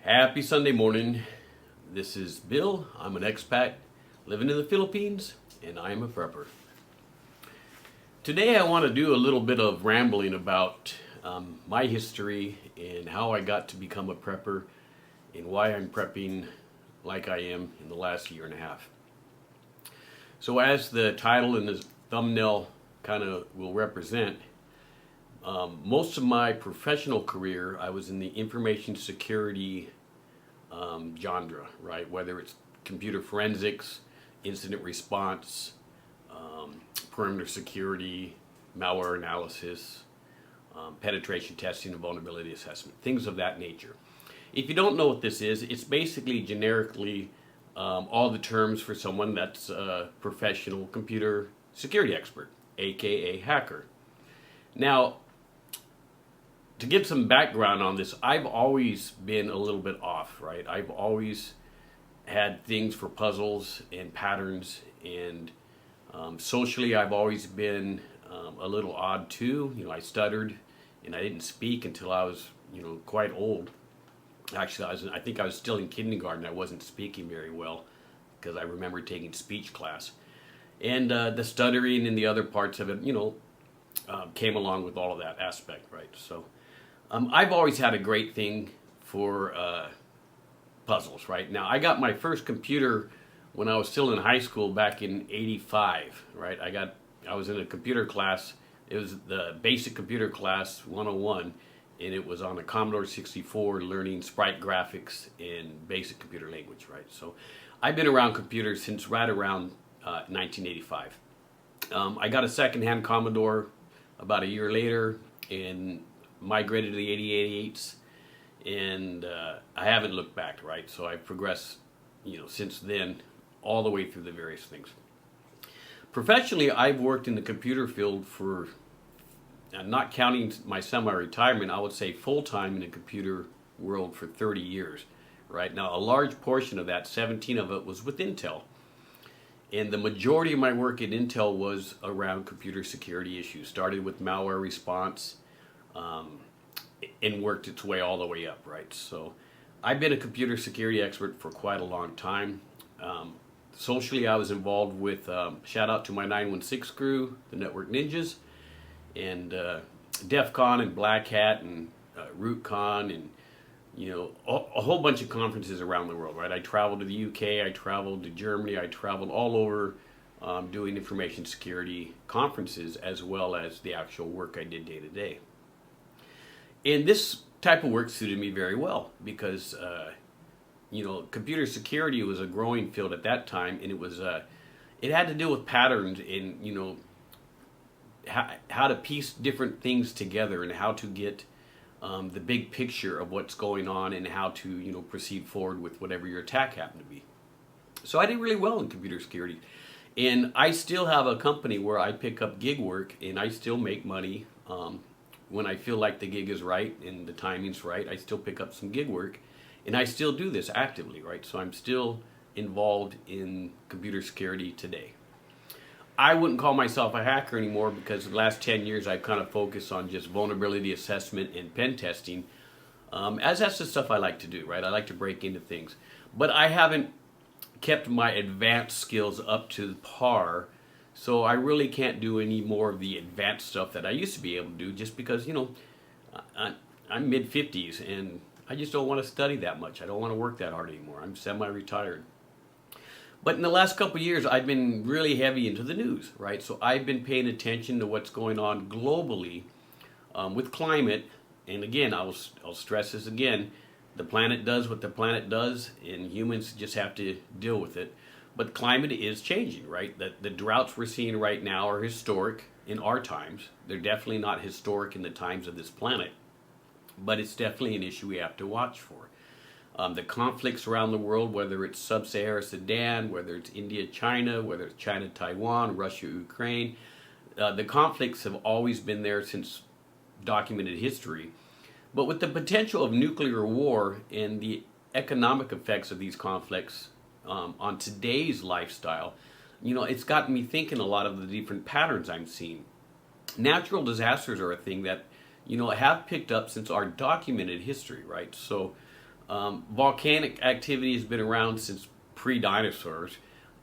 Happy Sunday morning. This is Bill. I'm an expat living in the Philippines, and I am a prepper. Today I want to do a little bit of rambling about my history and how I got to become a prepper and why I'm prepping like I am in the last year and a half. So as the title and the thumbnail kind of will represent, most of my professional career I was in the information security genre, right? Whether it's computer forensics, incident response, perimeter security, malware analysis, penetration testing and vulnerability assessment, things of that nature. If you don't know what this is, it's basically generically all the terms for someone that's a professional computer security expert, aka hacker. Now, to give some background on this, I've always been a little bit off, right? I've always had things for puzzles and patterns, and socially I've always been a little odd too. I stuttered and I didn't speak until I was, quite old. Actually, I think I was still in kindergarten. I wasn't speaking very well because I remember taking speech class. And the stuttering and the other parts of it, came along with all of that aspect, right? So I've always had a great thing for puzzles, right? Now, I got my first computer when I was still in high school back in '85, right? I was in a computer class. It was the basic computer class 101, and it was on a Commodore 64 learning sprite graphics and basic computer language, right? So I've been around computers since right around 1985. I got a second-hand Commodore about a year later and migrated to the 8088s, and I haven't looked back, right? So I've progressed, since then, all the way through the various things. Professionally, I've worked in the computer field for, not counting my semi-retirement, I would say full-time in the computer world for 30 years, right? Now, a large portion of that, 17 of it, was with Intel. And the majority of my work at Intel was around computer security issues. Started with malware response, and worked its way all the way up, right? So I've been a computer security expert for quite a long time. Socially, I was involved with, shout out to my 916 crew, the Network Ninjas, and Defcon and Blackhat and rootcon and, a whole bunch of conferences around the world, right? I traveled to the UK, I traveled to Germany, I traveled all over doing information security conferences as well as the actual work I did day to day. And this type of work suited me very well because, computer security was a growing field at that time, and it had to do with patterns and, how to piece different things together and how to get the big picture of what's going on and how to, proceed forward with whatever your attack happened to be. So I did really well in computer security. And I still have a company where I pick up gig work, and I still make money. When I feel like the gig is right and the timing's right, I still pick up some gig work, and I still do this actively, right? So I'm still involved in computer security today. I wouldn't call myself a hacker anymore because the last 10 years I've kind of focused on just vulnerability assessment and pen testing, as that's the stuff I like to do, right? I like to break into things. But I haven't kept my advanced skills up to par, so I really can't do any more of the advanced stuff that I used to be able to do just because, I'm mid-50s and I just don't want to study that much. I don't want to work that hard anymore. I'm semi-retired. But in the last couple of years, I've been really heavy into the news, right? So I've been paying attention to what's going on globally with climate. And again, I'll stress this again. The planet does what the planet does, and humans just have to deal with it. But climate is changing, right? The droughts we're seeing right now are historic in our times. They're definitely not historic in the times of this planet. But it's definitely an issue we have to watch for. The conflicts around the world, whether it's Sub-Saharan Sudan, whether it's India, China, whether it's China, Taiwan, Russia, Ukraine, the conflicts have always been there since documented history. But with the potential of nuclear war and the economic effects of these conflicts on today's lifestyle, it's gotten me thinking a lot of the different patterns I'm seeing. Natural disasters are a thing that, have picked up since our documented history, right? So Volcanic activity has been around since pre-dinosaurs,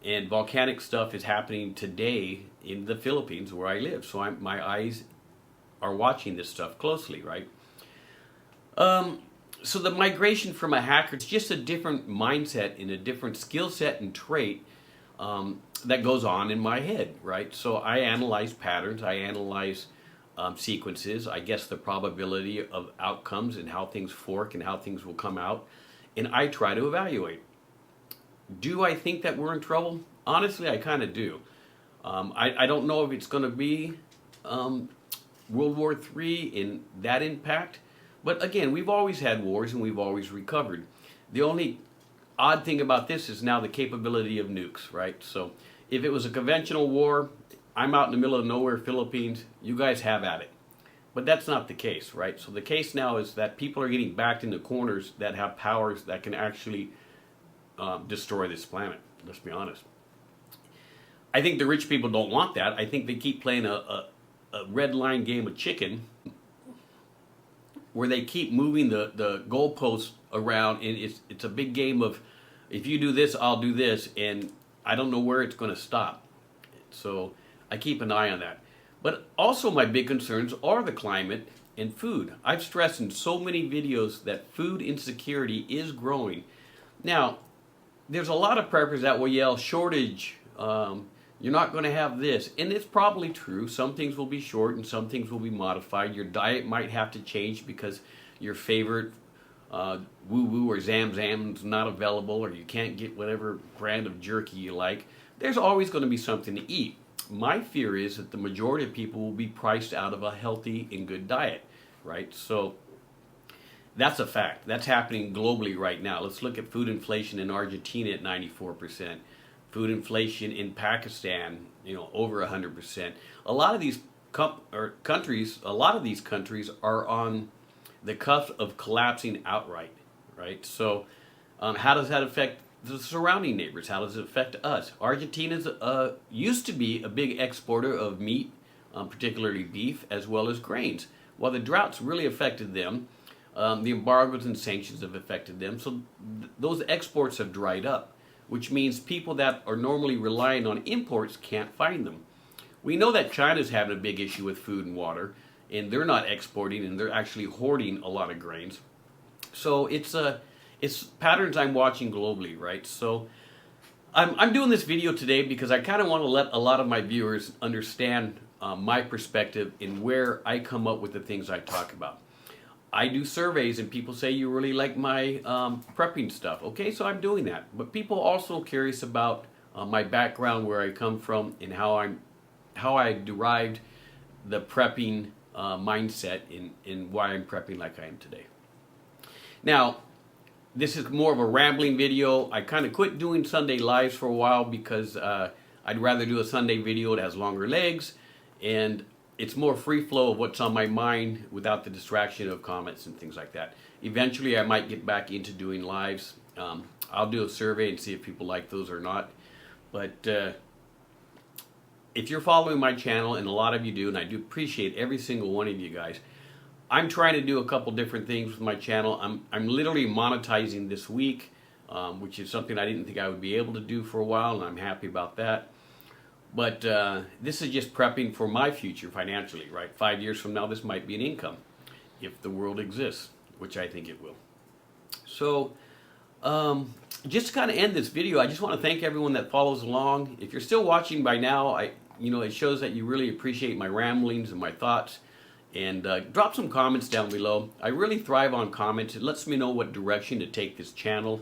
and volcanic stuff is happening today in the Philippines where I live. So my eyes are watching this stuff closely, right? So the migration from a hacker is just a different mindset and a different skill set and trait that goes on in my head, right? So I analyze patterns, I analyze sequences, I guess the probability of outcomes and how things fork and how things will come out, and I try to evaluate. Do I think that we're in trouble? Honestly, I kind of do. I don't know if it's going to be World War III in that impact, but again, we've always had wars and we've always recovered. The only odd thing about this is now the capability of nukes, right? So if it was a conventional war, I'm out in the middle of nowhere, Philippines, you guys have at it. But that's not the case, right? So the case now is that people are getting backed into corners that have powers that can actually destroy this planet. Let's be honest. I think the rich people don't want that. I think they keep playing a red line game of chicken where they keep moving the goalposts around, and it's a big game of, if you do this, I'll do this, and I don't know where it's going to stop. So I keep an eye on that. But also my big concerns are the climate and food. I've stressed in so many videos that food insecurity is growing. Now, there's a lot of preppers that will yell, shortage, you're not going to have this. And it's probably true. Some things will be short and some things will be modified. Your diet might have to change because your favorite woo-woo or zam-zam is not available, or you can't get whatever brand of jerky you like. There's always going to be something to eat. My fear is that the majority of people will be priced out of a healthy and good diet, right? So that's a fact. That's happening globally right now. Let's look at food inflation in Argentina at 94%. Food inflation in Pakistan, over 100%. A lot of these countries are on the cusp of collapsing outright, right? So how does that affect the surrounding neighbors? How does it affect us? Argentina used to be a big exporter of meat, particularly beef, as well as grains. Well, the droughts really affected them. The embargoes and sanctions have affected them. So those exports have dried up, which means people that are normally relying on imports can't find them. We know that China's having a big issue with food and water, and they're not exporting, and they're actually hoarding a lot of grains. So it's patterns I'm watching globally, right? So I'm doing this video today because I kind of want to let a lot of my viewers understand my perspective in where I come up with the things I talk about. I do surveys and people say you really like my prepping stuff. Okay, so I'm doing that. But people are also curious about my background, where I come from, and how I derived the prepping mindset in why I'm prepping like I am today. Now, this is more of a rambling video. I kind of quit doing Sunday lives for a while because I'd rather do a Sunday video that has longer legs, and it's more free flow of what's on my mind without the distraction of comments and things like that. Eventually, I might get back into doing lives. I'll do a survey and see if people like those or not. But if you're following my channel, and a lot of you do, and I do appreciate every single one of you guys, I'm trying to do a couple different things with my channel. I'm literally monetizing this week, which is something I didn't think I would be able to do for a while, and I'm happy about that. But this is just prepping for my future financially, right? 5 years from now, this might be an income if the world exists, which I think it will. So just to kind of end this video, I just want to thank everyone that follows along. If you're still watching by now, it shows that you really appreciate my ramblings and my thoughts. And drop some comments down below. I really thrive on comments. It lets me know what direction to take this channel.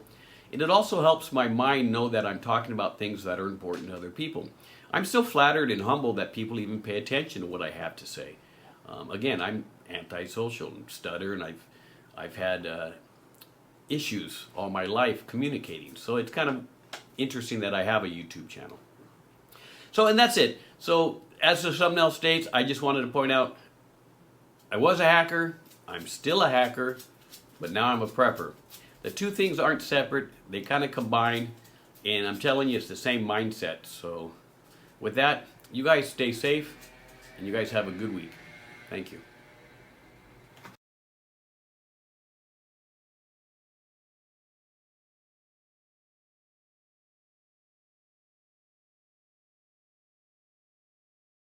And it also helps my mind know that I'm talking about things that are important to other people. I'm still flattered and humbled that people even pay attention to what I have to say. Again, I'm antisocial and stutter, and I've had issues all my life communicating. So it's kind of interesting that I have a YouTube channel. So, and that's it. So, as the thumbnail states, I just wanted to point out, I was a hacker, I'm still a hacker, but now I'm a prepper. The two things aren't separate, they kind of combine, and I'm telling you, it's the same mindset. So with that, you guys stay safe, and you guys have a good week. Thank you.